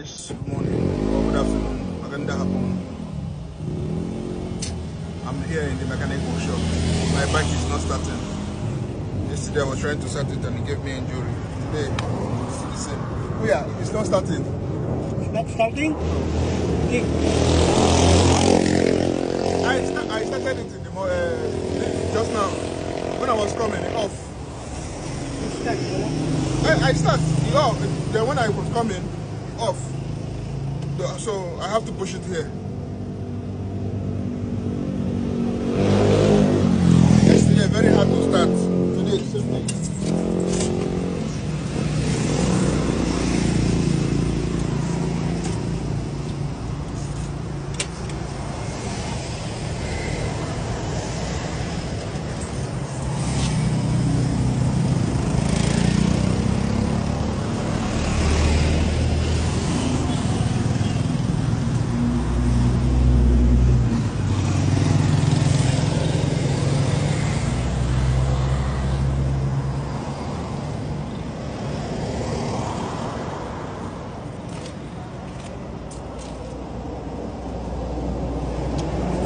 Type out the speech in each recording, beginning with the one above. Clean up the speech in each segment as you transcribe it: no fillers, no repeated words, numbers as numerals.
Good morning or good afternoon. Maganda hapon. I'm here in the mechanic workshop. My bike is not starting. Yesterday I was trying to start it and it gave me injury. Today it's the same. Oh yeah, it's not starting. It's not starting? Okay. I started it in the just now. When I was coming, it off. I start it off. Then when I was coming, off. So I have to push it here. Yesterday very hard to start. Today it's the same thing.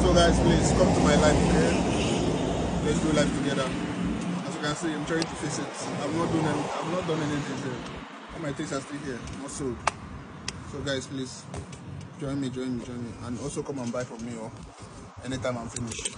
So guys, please come to my life, okay? Let's do life together. As you can see, I'm trying to fix it. I've not done anything here. All my things are still here, not sold. So guys, please join me, and also come and buy from me or anytime I'm finished.